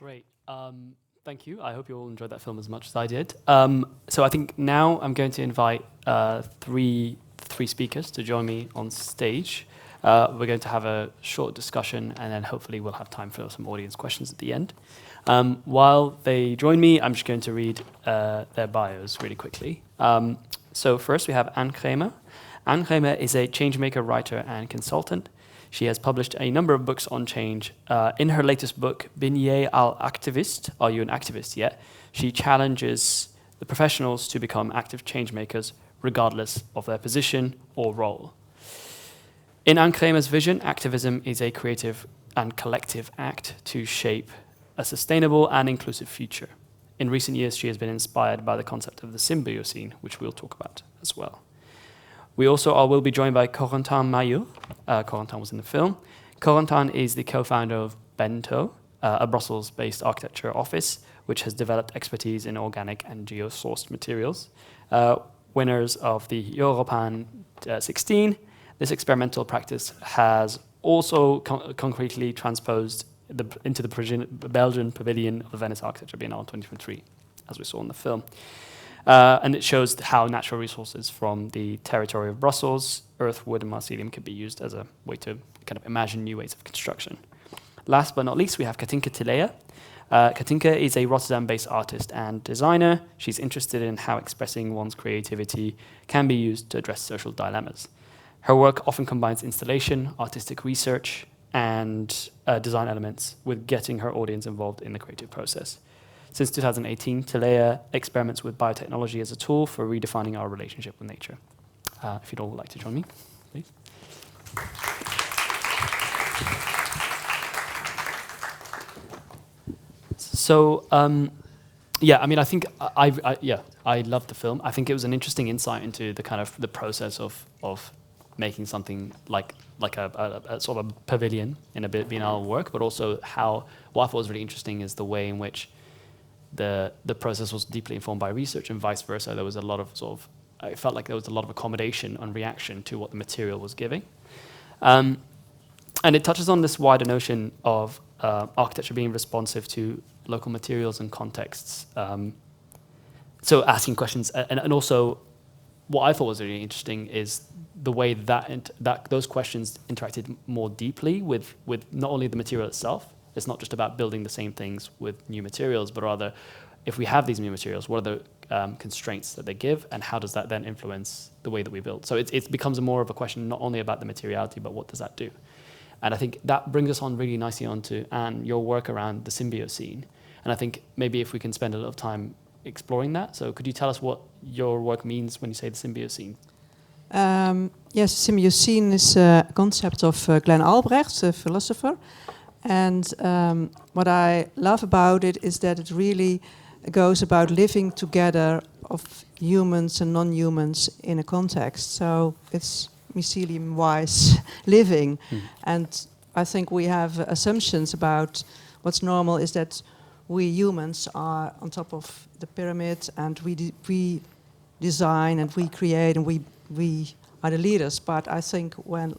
Great. Thank you. I hope you all enjoyed that film as much as I did. So I think now I'm going to invite three speakers to join me on stage. We're going to have a short discussion, and then hopefully we'll have time for some audience questions at the end. While they join me, I'm just going to read their bios really quickly. So first we have Anne Kremer. Anne Kremer is a changemaker, writer, and consultant. She has published a number of books on change. In her latest book, Ben jij al activist? Are you an activist yet? She challenges the professionals to become active changemakers, regardless of their position or role. In Anne Kremer's vision, activism is a creative and collective act to shape a sustainable and inclusive future. In recent years, she has been inspired by the concept of the Symbiocene, which we'll talk about as well. We also will be joined by Corentin Maillot. Corentin was in the film. Corentin is the co-founder of Bento, a Brussels-based architecture office, which has developed expertise in organic and geo-sourced materials. Winners of the Europan 16, this experimental practice has also concretely transposed into the Belgian pavilion of the Venice Architecture Biennale 2023, as we saw in the film. And it shows how natural resources from the territory of Brussels, earth, wood, and Mycelium can be used as a way to kind of imagine new ways of construction. Last but not least, we have Katinka Tilea. Katinka is a Rotterdam-based artist and designer. She's interested in how expressing one's creativity can be used to address social dilemmas. Her work often combines installation, artistic research, and design elements with getting her audience involved in the creative process. Since 2018, Tilea experiments with biotechnology as a tool for redefining our relationship with nature. If you'd all like to join me, please. So, yeah, I mean, I think I loved the film. I think it was an interesting insight into the kind of the process of making something like a sort of a pavilion in a biennale work, but also what I thought was really interesting is the way in which the process was deeply informed by research and vice versa. There was a lot of I felt like there was a lot of accommodation and reaction to what the material was giving. And it touches on this wider notion of architecture being responsive to local materials and contexts. So asking questions, and also what I thought was really interesting is the way that those questions interacted more deeply with not only the material itself. It's not just about building the same things with new materials, but rather, if we have these new materials, what are the constraints that they give, and how does that then influence the way that we build? So it becomes more of a question not only about the materiality, but what does that do? And I think that brings us on really nicely onto, Anne, your work around the Symbiocene. And I think maybe if we can spend a little time exploring that. So could you tell us what your work means when you say the Symbiocene? Yes, Symbiocene is a concept of Glenn Albrecht, a philosopher. And what I love about it is that it really goes about living together of humans and non-humans in a context. So it's mycelium-wise living. And I think we have assumptions about what's normal is that we humans are on top of the pyramid, and we design and we create and we are the leaders. But I think when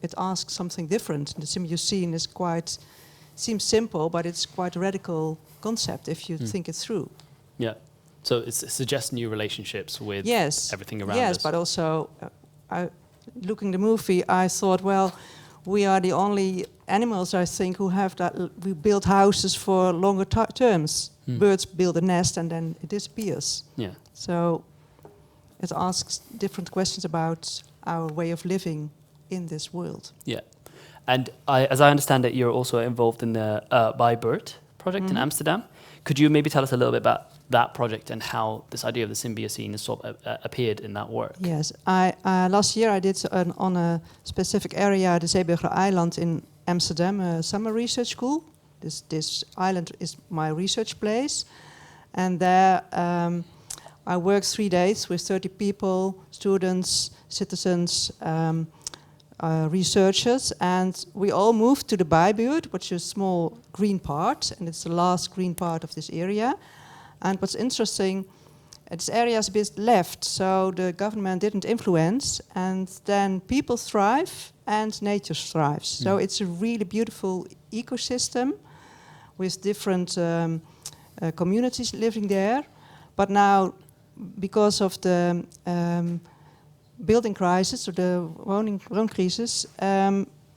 it asks something different, the Symbiocene seems simple, but it's quite a radical concept if you think it through. Yeah. So it suggests new relationships with everything around us. Yes, but also, looking the movie, I thought, well, we are the only animals, I think, who have that. We build houses for longer terms. Birds build a nest and then it disappears. Yeah. So it asks different questions about our way of living in this world. Yeah. And as I understand it, you're also involved in the By Bird project in Amsterdam. Could you maybe tell us a little bit about that project and how this idea of the Symbiocene has sort of appeared in that work? Yes, last year I did on a specific area, the Zeeburger Island in Amsterdam, a summer research school. This island is my research place. And there I worked 3 days with 30 people, students, citizens, researchers, and we all moved to the Bijbuurt, which is a small green part, and it's the last green part of this area. And what's interesting, this area is a bit left, so the government didn't influence, and then people thrive and nature thrives. So it's a really beautiful ecosystem with different communities living there. But now, because of the building crisis or the woon crisis,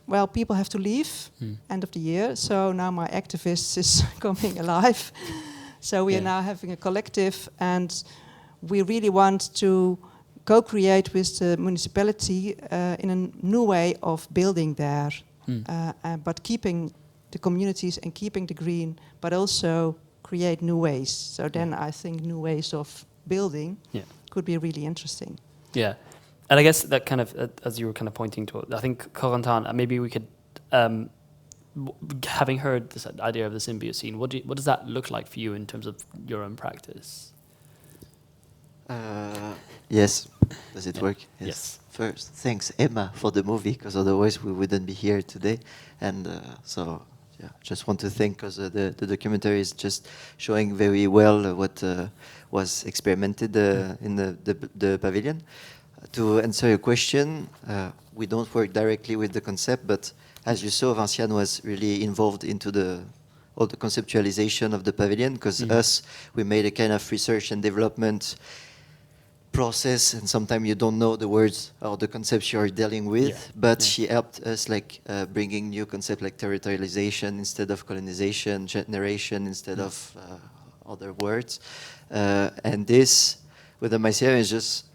well, people have to leave end of the year. So now my activist is coming alive. So we are now having a collective, and we really want to co-create with the municipality in a new way of building there, but keeping the communities and keeping the green, but also create new ways. So then I think new ways of building could be really interesting. Yeah. And I guess that kind of, as you were kind of pointing to, I think, Corentin, maybe we could, having heard this idea of the Symbiocene, what does that look like for you in terms of your own practice? Yes. Does it work? Yes. First, thanks, Emma, for the movie, because otherwise we wouldn't be here today. And so, just want to thank, because the documentary is just showing very well what was experimented in the pavilion. To answer your question, we don't work directly with the concept, but as you saw, Vinciane was really involved into all the conceptualization of the pavilion, because we made a kind of research and development process, and sometimes you don't know the words or the concepts you are dealing with, but she helped us bringing new concepts like territorialization instead of colonization, generation instead of other words. And this, with the Mycelium, is just,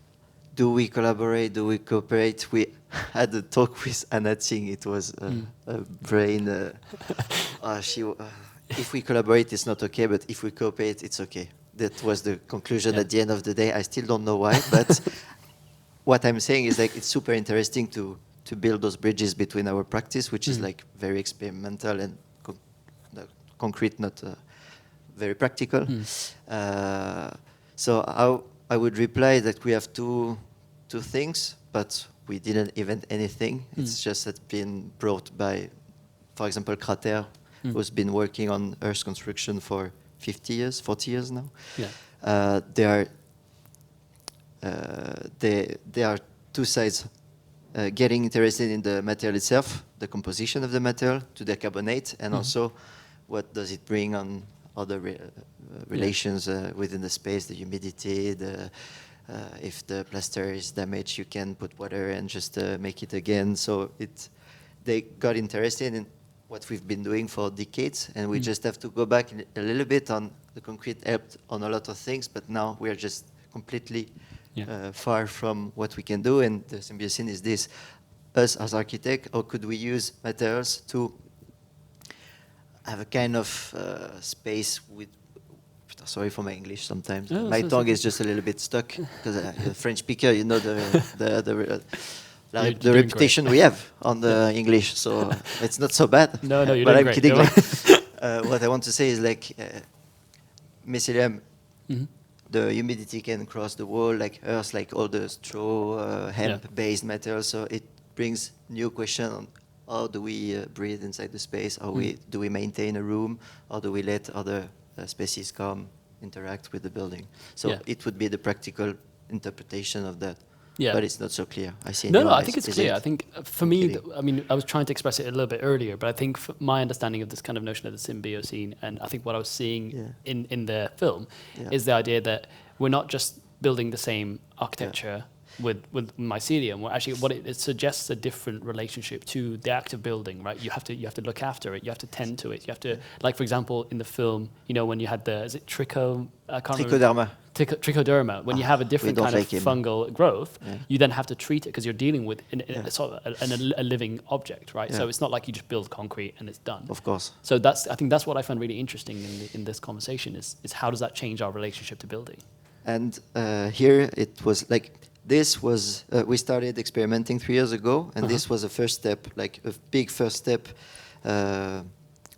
do we collaborate, do we cooperate? We had a talk with Anna Tsing, it was a brain, if we collaborate, it's not okay, but if we cooperate, it's okay. That was the conclusion at the end of the day. I still don't know why, but what I'm saying is it's super interesting to build those bridges between our practice, which is very experimental and concrete, not very practical. So I would reply that we have two things, but we didn't invent anything. It's just that been brought by, for example, Crater, who's been working on Earth construction for 50 years, 40 years now. Yeah. There are two sides. Getting interested in the material itself, the composition of the material, to decarbonate, and also what does it bring on other relations within the space, the humidity, if the plaster is damaged, you can put water and just make it again. So they got interested in what we've been doing for decades, and we just have to go back a little bit on the concrete helped on a lot of things, but now we are just completely far from what we can do, and the Symbiocene is this. Us as architects, how could we use materials to have a kind of space with, sorry for my English sometimes, my tongue is just a little bit stuck, because a French speaker, you know, the reputation we have on the English, so it's not so bad. No, you're but doing I'm great. kidding. What I want to say is Mycelium, the humidity can cross the wall, like earth, like all the straw, hemp-based materials. So it brings new question on how do we breathe inside the space? How do we maintain a room? How do we let other species come interact with the building? So it would be the practical interpretation of that. Yeah. But it's not so clear. I see. No, I think it's clear. I think for me, I was trying to express it a little bit earlier, but I think my understanding of this kind of notion of the Symbiocene, and I think what I was seeing in the film, is the idea that we're not just building the same architecture with Mycelium. Well, actually, what it suggests a different relationship to the act of building, right? You have to look after it. You have to tend to it. You have to, like, for example, in the film, you know, when you had trichoderma. Trichoderma. When you have a different kind of fungal growth, you then have to treat it because you're dealing with a living object, right? So it's not like you just build concrete and it's done. Of course. So I think that's what I find really interesting in this conversation is how does that change our relationship to building? And here it was like. This was, we started experimenting 3 years ago, and this was a first step, like a big first step,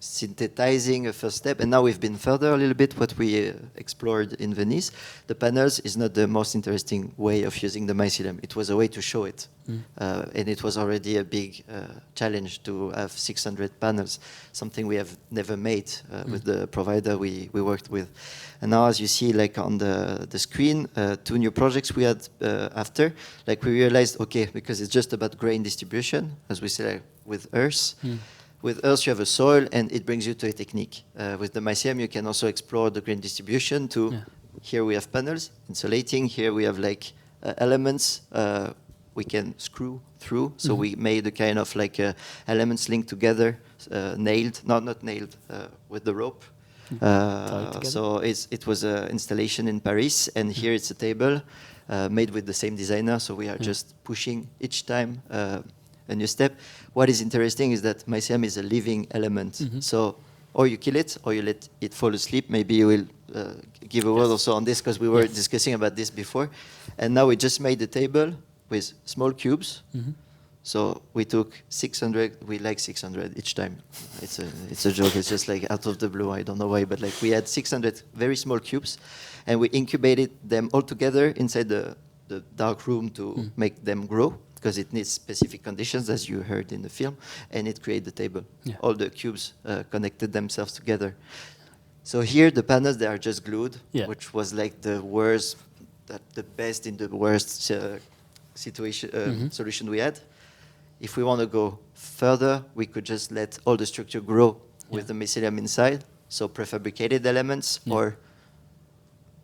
synthesizing a first step. And now we've been further a little bit what we explored in Venice. The panels is not the most interesting way of using the Mycelium. It was a way to show it. And it was already a big challenge to have 600 panels, something we have never made with the provider we worked with. And now, as you see, like on the screen, 2 new projects we had after, like we realized, okay, because it's just about grain distribution, as we say, like, with Earth, With earth, you have a soil, and it brings you to a technique. With the Mycelium, you can also explore the grain distribution to, here we have panels, insulating, here we have like elements we can screw through. So we made a kind of like elements linked together, nailed, not nailed, with the rope. So it was an installation in Paris, and here it's a table made with the same designer. So we are just pushing each time a new step. What is interesting is that Mycelium is a living element. So or you kill it, or you let it fall asleep. Maybe you will give a word also on this, because we were discussing about this before. And now we just made a table with small cubes. So we took 600, we like 600 each time. It's a joke, it's just like out of the blue, I don't know why, but like we had 600 very small cubes, and we incubated them all together inside the dark room to make them grow, because it needs specific conditions, as you heard in the film, and it created the table. All the cubes connected themselves together. So here the panels, they are just glued, which was like the worst, the best in the worst situation solution we had. If we want to go further, we could just let all the structure grow with the Mycelium inside, so prefabricated elements, or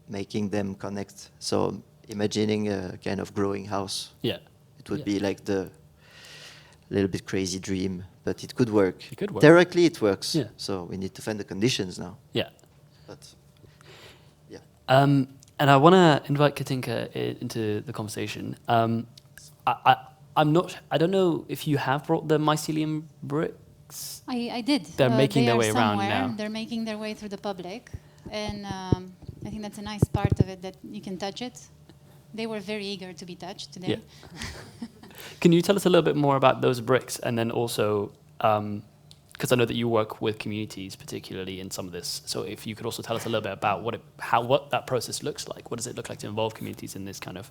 making them connect. So imagining a kind of growing house. It would be like the little bit crazy dream, but it could work. It could work. Theoretically, it works. So we need to find the conditions now. But and I want to invite Katinka into the conversation. I don't know if you have brought the Mycelium bricks. I did. They're making their way around somewhere. now. They're making their way through the public, and I think that's a nice part of it, that you can touch it. They were very eager to be touched today. Can you tell us a little bit more about those bricks, and then also, because I know that you work with communities particularly in some of this, so if you could also tell us a little bit about what that process looks like. What does it look like to involve communities in this kind of?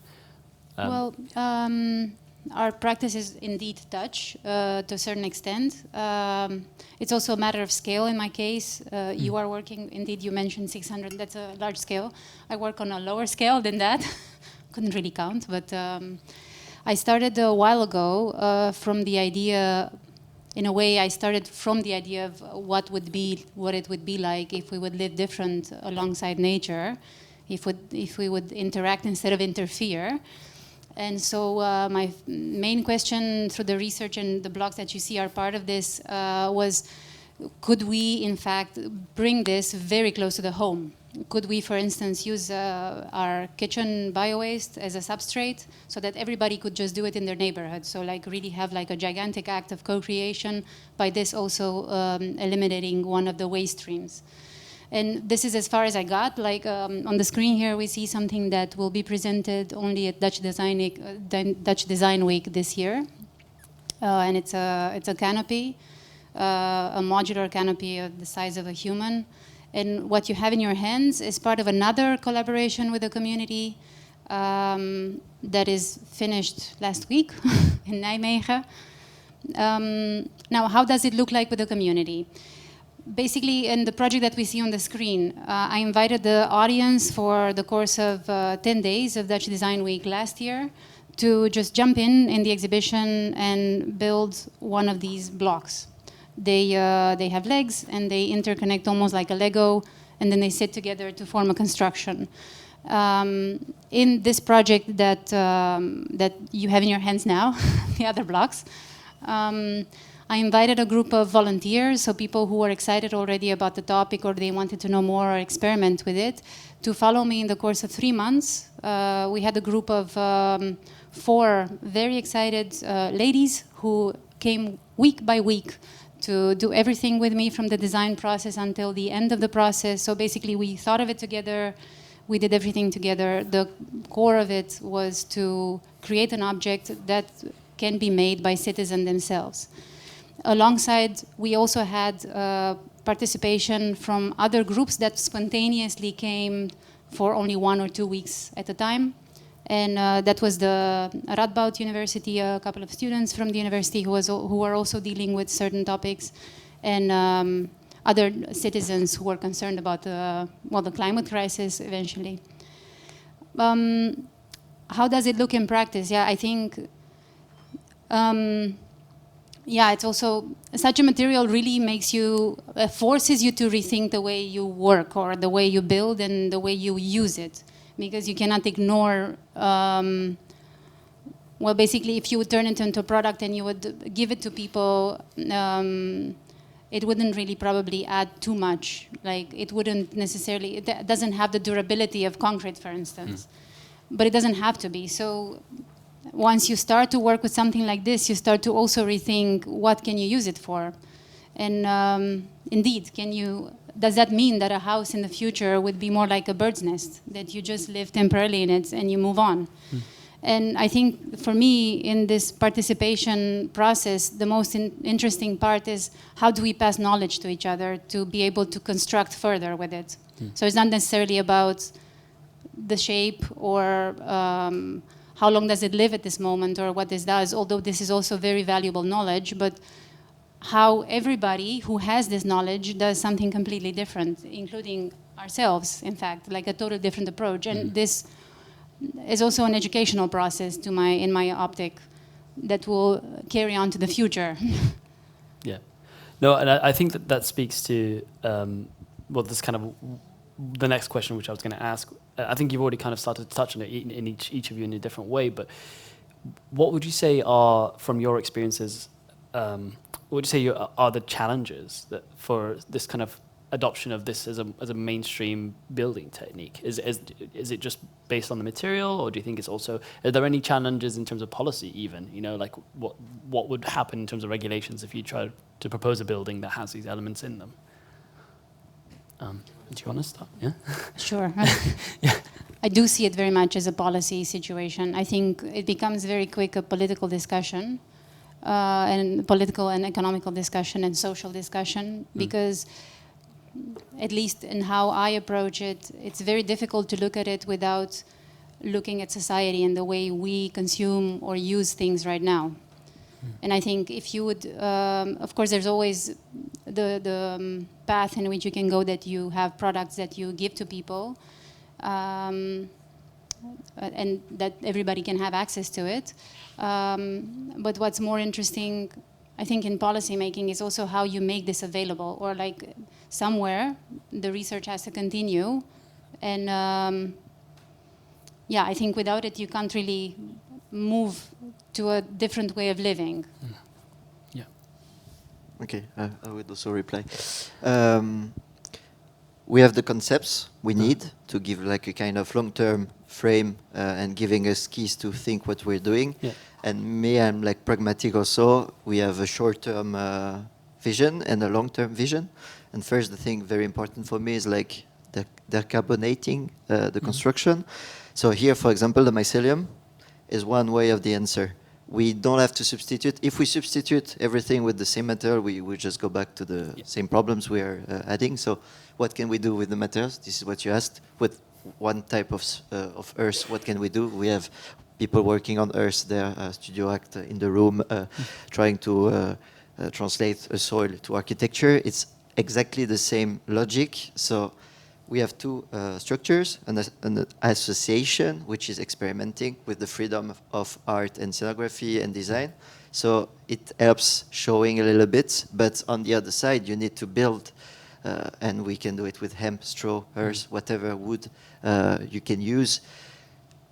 Our practice is indeed touch to a certain extent. It's also a matter of scale in my case. You are working, indeed, you mentioned 600, that's a large scale. I work on a lower scale than that. Couldn't really count, but I started a while ago from the idea, in a way I started from the idea of what it would be like if we would live different alongside nature, if we would interact instead of interfere. And so my main question through the research and the blogs that you see are part of this was, could we in fact bring this very close to the home? Could we, for instance, use our kitchen bio-waste as a substrate so that everybody could just do it in their neighborhood? So like really have like a gigantic act of co-creation, by this also eliminating one of the waste streams. And this is as far as I got. Like on the screen here, we see something that will be presented only at Dutch Design Week this year, and it's a canopy, a modular canopy of the size of a human. And what you have in your hands is part of another collaboration with the community that is finished last week in Nijmegen. Now, how does it look like with the community? Basically, in the project that we see on the screen, I invited the audience for the course of 10 days of Dutch Design Week last year to just jump in the exhibition and build one of these blocks. They have legs and they interconnect almost like a Lego, and then they sit together to form a construction. In this project that you have in your hands now, the other blocks, I invited a group of volunteers, so people who were excited already about the topic or they wanted to know more or experiment with it, to follow me in the course of 3 months. We had a group of 4 very excited ladies who came week by week to do everything with me from the design process until the end of the process. So basically we thought of it together, we did everything together. The core of it was to create an object that can be made by citizens themselves. Alongside, we also had participation from other groups that spontaneously came for only 1 or 2 weeks at a time. And that was the Radboud University, a couple of students from the university who were also dealing with certain topics, and other citizens who were concerned about the climate crisis eventually. How does it look in practice? Yeah, I think yeah, it's also such a material really makes you forces you to rethink the way you work or the way you build and the way you use it, because you cannot ignore. Well, basically, if you would turn it into a product and you would give it to people, it wouldn't really probably add too much. Like, it wouldn't necessarily, it doesn't have the durability of concrete, for instance. But it doesn't have to be. So once you start to work with something like this, you start to also rethink what can you use it for. And indeed, does that mean that a house in the future would be more like a bird's nest, that you just live temporarily in it and you move on? And I think for me, in this participation process, the most interesting part is how do we pass knowledge to each other to be able to construct further with it. So it's not necessarily about the shape or how long does it live at this moment or what this does, although this is also very valuable knowledge, but how everybody who has this knowledge does something completely different, including ourselves, in fact, like a totally different approach. And this is also an educational process in my optic that will carry on to the future. Yeah. No, and I think that speaks to, well, this kind of the next question which I was going to ask. I think you've already kind of started to touch on it in each of you in a different way, but what would you say are, from your experiences, what would you say are the challenges that for this kind of adoption of this as a mainstream building technique? Is it just based on the material, or do you think it's also, are there any challenges in terms of policy even? You know, like what would happen in terms of regulations if you try to propose a building that has these elements in them? Do you want to start? Yeah. Sure. Yeah. I do see it very much as a policy situation. I think it becomes very quick a political discussion, and political and economical discussion and social discussion, because at least in how I approach it, it's very difficult to look at it without looking at society and the way we consume or use things right now. And I think if you would, of course, there's always the path in which you can go, that you have products that you give to people, and that everybody can have access to it. But what's more interesting, I think, in policy making is also how you make this available, or like somewhere the research has to continue. And yeah, I think without it you can't really move to a different way of living. Yeah. Okay, I would also reply. We have the concepts we need to give like a kind of long-term frame and giving us keys to think what we're doing. Yeah. And me, I'm like pragmatic also. We have a short-term vision and a long-term vision. And first, the thing very important for me is like the decarbonating the construction. So here, for example, the mycelium is one way of the answer. We don't have to substitute. If we substitute everything with the same material, we just go back to the same problems we are adding. So what can we do with the materials? This is what you asked. With one type of earth, what can we do? We have people working on earth there, Studio Act in the room, trying to translate a soil to architecture. It's exactly the same logic. So we have two structures, an association, which is experimenting with the freedom of art and scenography and design. So it helps showing a little bit, but on the other side, you need to build, and we can do it with hemp, straw, earth, whatever wood you can use,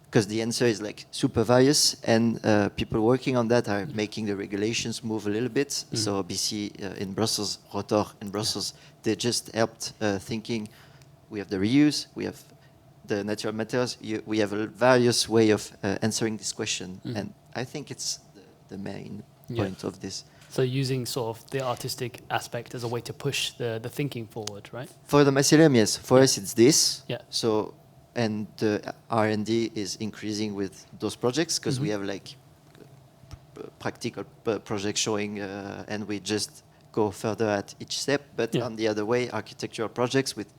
because the answer is like super various, and people working on that are making the regulations move a little bit. So BC in Brussels, Rotor in Brussels, they just helped thinking. We have the reuse, we have the natural materials, we have a various way of answering this question. And I think it's the main point of this. So using sort of the artistic aspect as a way to push the thinking forward, right? For the mycelium, yes. For us, it's this. Yeah. So, and the R&D is increasing with those projects, because we have like practical projects showing, and we just go further at each step. But on the other way, architectural projects with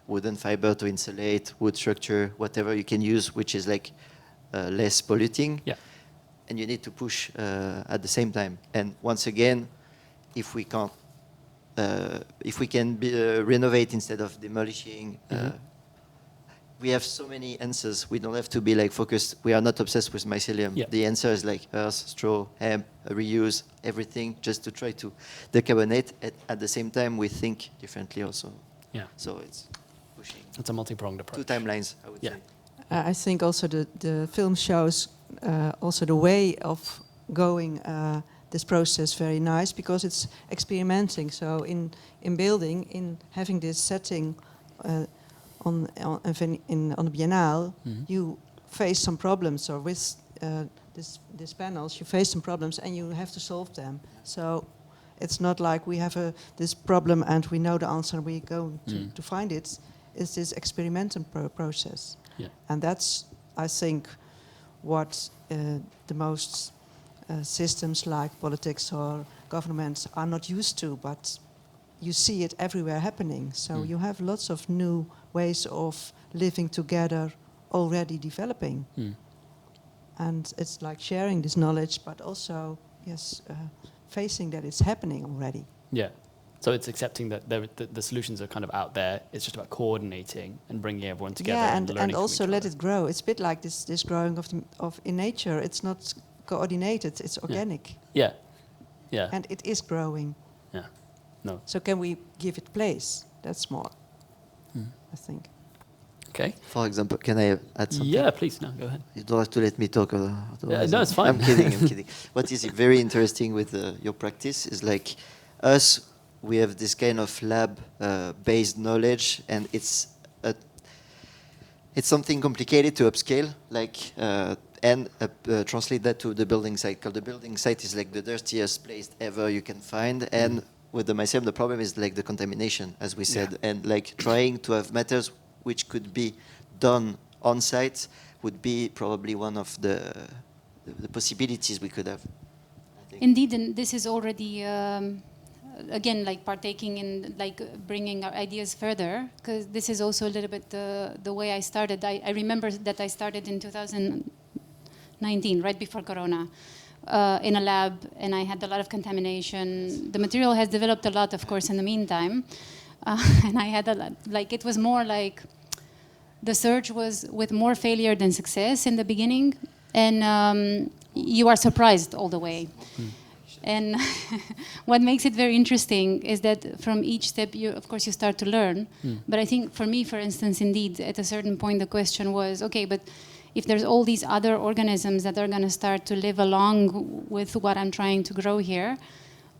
wooden fiber to insulate, wood structure, whatever you can use, which is like less polluting. Yeah. And you need to push at the same time. And once again, if we can renovate instead of demolishing, we have so many answers. We don't have to be like focused. We are not obsessed with mycelium. Yeah. The answer is like earth, straw, hemp, reuse, everything, just to try to decarbonate. At the same time, we think differently also. Yeah. So it's pushing It's a multi-pronged approach. 2 timelines, I would Yeah. say. I think also the film shows also the way of going this process very nice, because it's experimenting. So in building, in having this setting on the Biennale, you face some problems, or with these panels, you face some problems and you have to solve them. So it's not like we have this problem and we know the answer and we're going to find it. It's this experimental process. Yeah. And that's, I think, what the most systems like politics or governments are not used to, but you see it everywhere happening. So you have lots of new ways of living together already developing. And it's like sharing this knowledge, but also, yes, facing that it's happening already. Yeah. So it's accepting that the solutions are kind of out there. It's just about coordinating and bringing everyone together. Yeah, and learning and from also each let other. it grow. It's a bit like this growing of in nature. It's not coordinated. It's organic, Yeah. Yeah. and it is growing. Yeah. No. So can we give it place? That's more, I think. Okay. For example, can I add something? Yeah, please. No, go ahead. You don't have to let me talk. Otherwise no, it's fine. I'm kidding. I'm kidding. What is very interesting with your practice is like us. We have this kind of lab-based knowledge, and it's something complicated to upscale, like and translate that to the building site. Because the building site is like the dirtiest place ever you can find, and with the mycelium, the problem is like the contamination, as we said, and like trying to have matters which could be done on site would be probably one of the possibilities we could have. I think. Indeed, and this is already, again, like partaking in like bringing our ideas further, because this is also a little bit the way I started. I remember that I started in 2019, right before Corona, in a lab, and I had a lot of contamination. The material has developed a lot, of course, in the meantime. And I had a lot, like, it was more like the search was with more failure than success in the beginning, and you are surprised all the way. And what makes it very interesting is that from each step, of course, you start to learn. But I think for me, for instance, indeed, at a certain point, the question was, okay, but if there's all these other organisms that are going to start to live along with what I'm trying to grow here,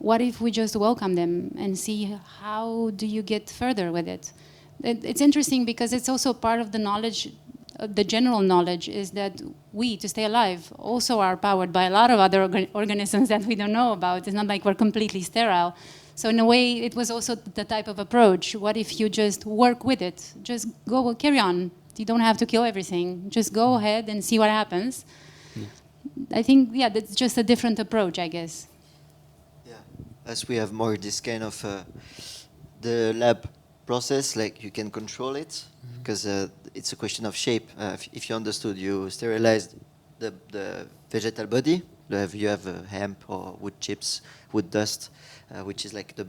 what if we just welcome them and see how do you get further with it? It's interesting because it's also part of the knowledge, the general knowledge is that we, to stay alive, also are powered by a lot of other organisms that we don't know about. It's not like we're completely sterile. So in a way, it was also the type of approach. What if you just work with it? Just go, carry on. You don't have to kill everything. Just go ahead and see what happens. I think, yeah, that's just a different approach, I guess. As we have more this kind of the lab process, like you can control it, because it's a question of shape. If you understood, you sterilized the vegetal body. You have hemp or wood chips, wood dust, which is like the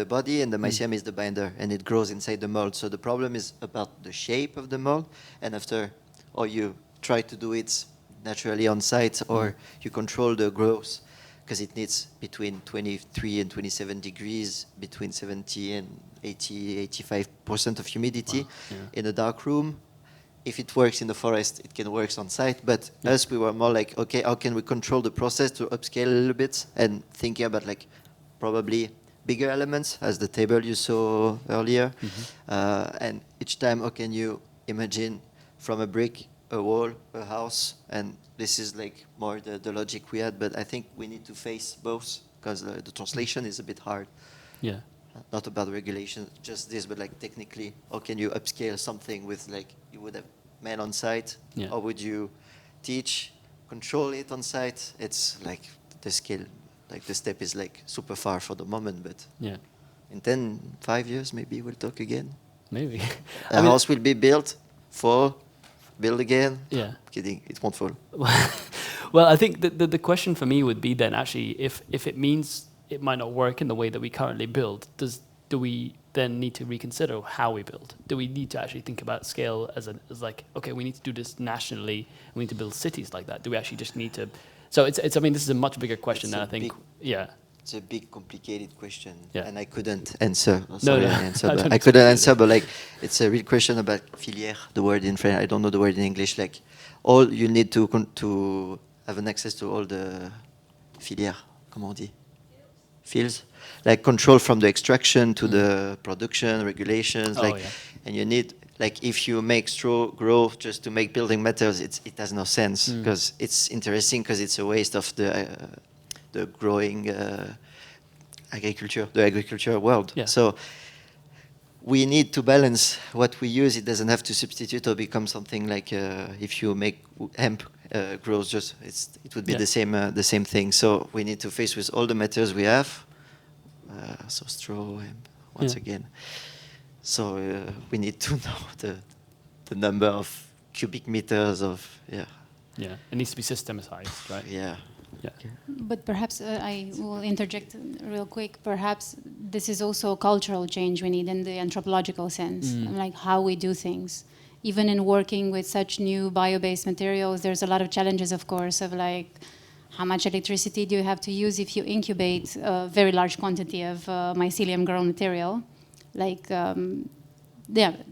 body, and the mycelium is the binder, and it grows inside the mold. So the problem is about the shape of the mold, and after, or you try to do it naturally on site, or you control the growth, because it needs between 23 and 27 degrees, between 70 and 85% of humidity in a dark room. If it works in the forest, it can work on site. But us, we were more like, okay, how can we control the process to upscale a little bit, and thinking about like probably bigger elements, as the table you saw earlier. And each time, how can you imagine from a brick, a wall, a house, and this is like more the logic we had, but I think we need to face both, because the translation is a bit hard. Yeah. Not about regulation, just this, but like technically, how can you upscale something with like, you would have men on site, or would you teach, control it on site? It's like the scale, like the step is like super far for the moment, but in 5 years, maybe we'll talk again. Maybe. A house will be built, build again. Yeah. Kidding, it won't fall. Well, I think the question for me would be then actually, if it means it might not work in the way that we currently build, do we then need to reconsider how we build? Do we need to actually think about scale as like, okay, we need to do this nationally, we need to build cities like that? Do we actually just need to? So I mean, this is a much bigger question than I think. Yeah. It's a big, complicated question, Yeah. and I couldn't answer. No. I couldn't answer, but like, it's a real question about filière. The word in French, I don't know the word in English. Like, all you need to have an access to all the filières. Comment on dit? Fields, like control from the extraction to the production, regulations. And you need, like, if you make straw grow just to make building materials, it has no sense, because it's interesting, because it's a waste of the growing the agriculture world. Yeah. So we need to balance what we use. It doesn't have to substitute or become something like if you make hemp grows, just it would be the same thing. So we need to face with all the materials we have. So straw, hemp, once again. So we need to know the number of cubic meters of Yeah, it needs to be systematized, right? Yeah. But perhaps I will interject real quick. Perhaps this is also a cultural change we need in the anthropological sense, like how we do things. Even in working with such new bio-based materials, there's a lot of challenges, of course, of like how much electricity do you have to use if you incubate a very large quantity of mycelium grown material. Like,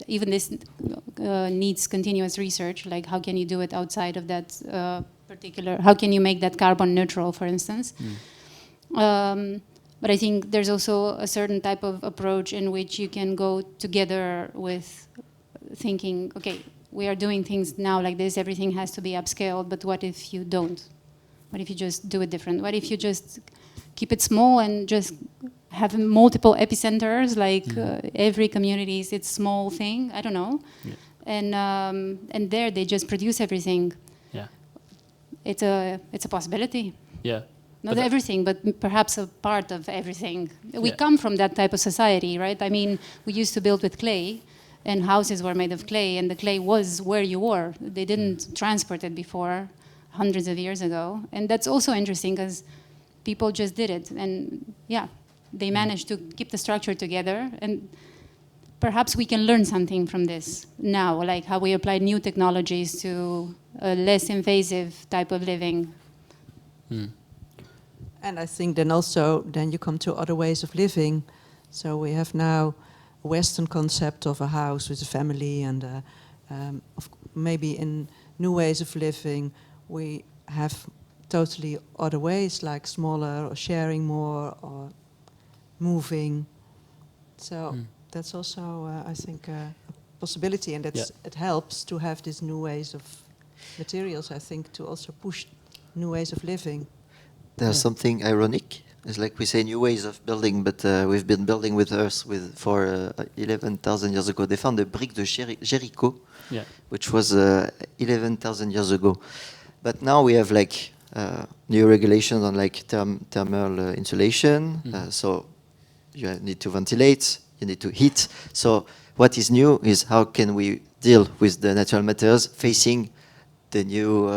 even this needs continuous research. Like, how can you do it outside of that how can you make that carbon neutral, for instance? But I think there's also a certain type of approach in which you can go together with thinking, okay, we are doing things now like this, everything has to be upscaled, but what if you don't? What if you just do it different? What if you just keep it small and just have multiple epicenters, like every community is its small thing, I don't know. And there they just produce everything. It's a possibility. Yeah. Not everything, but perhaps a part of everything. We come from that type of society, right? I mean, we used to build with clay, and houses were made of clay, and the clay was where you were. They didn't transport it before, hundreds of years ago. And that's also interesting, because people just did it. And they managed to keep the structure together. And perhaps we can learn something from this now, like how we apply new technologies to a less invasive type of living. And I think then you come to other ways of living. So we have now a Western concept of a house with a family, and maybe in new ways of living we have totally other ways, like smaller or sharing more or moving. So that's also, I think, a possibility, and it helps to have these new ways of materials, I think, to also push new ways of living. There's something ironic. It's like we say new ways of building, but we've been building with earth for 11,000 years ago. They found a brick de Jericho, which was 11,000 years ago. But now we have like new regulations on like thermal insulation. So you need to ventilate, you need to heat. So what is new is how can we deal with the natural materials facing the new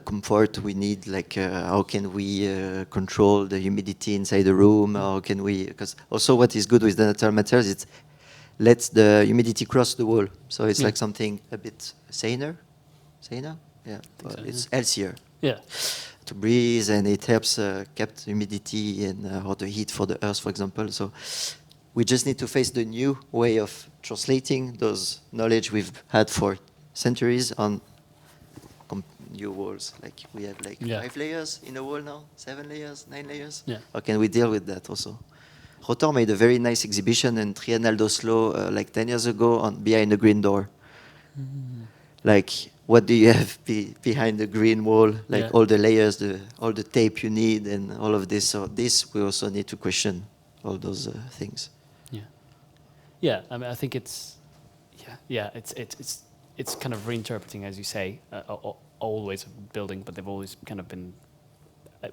comfort we need, like how can we control the humidity inside the room, how can we, because also what is good with the natural materials, it lets the humidity cross the wall, so it's like something a bit saner, it's healthier to breathe, and it helps keep humidity and or the heat for the earth, for example. So we just need to face the new way of translating those knowledge we've had for centuries on new walls. Like we have like 5 layers in a wall now, 7 layers, 9 layers. How can we deal with that also? Rotor made a very nice exhibition in Triennale d'Oslo like 10 years ago on Behind the Green Door. Like, what do you have behind the green wall? Like all the layers, all the tape you need, and all of this. So this, we also need to question all those things. Yeah. I mean, I think it's kind of reinterpreting, as you say, old ways of building, but they've always kind of been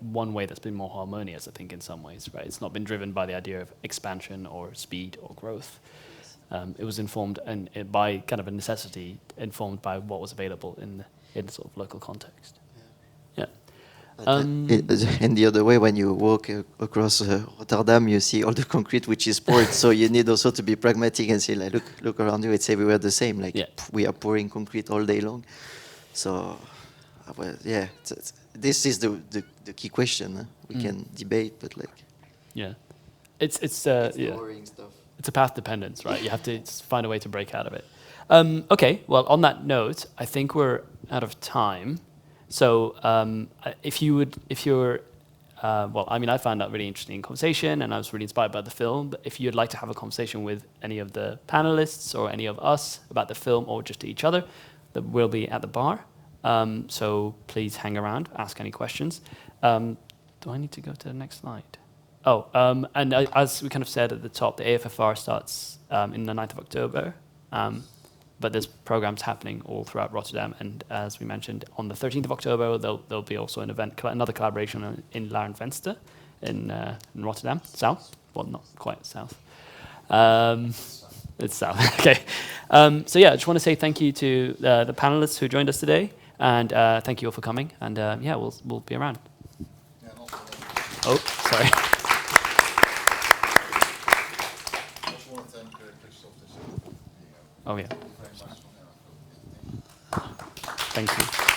one way that's been more harmonious, I think, in some ways, right? It's not been driven by the idea of expansion or speed or growth. It was informed by kind of a necessity, informed by what was available in sort of local context. And the other way, when you walk across Rotterdam, you see all the concrete which is poured. So you need also to be pragmatic and say, like, look around you. It's everywhere the same. Like we are pouring concrete all day long. So, well, yeah, this is the key question. We can debate, but like, it's boring stuff. It's a path dependence, right? You have to find a way to break out of it. Okay, well, on that note, I think we're out of time. So well, I mean, I found that really interesting conversation, and I was really inspired by the film. But if you'd like to have a conversation with any of the panelists or any of us about the film, or just to each other, that we'll be at the bar. So please hang around, ask any questions. Do I need to go to the next slide? Oh, and as we kind of said at the top, the AFFR starts in the 9th of October. But there's programs happening all throughout Rotterdam, and as we mentioned, on the 13th of October, there'll be also an event, another collaboration in Larenvenster in Rotterdam, south. Well, not quite south. It's south. Okay. So yeah, I just want to say thank you to the panelists who joined us today, and thank you all for coming. And yeah, we'll be around. Oh, sorry. Oh yeah. Thank you.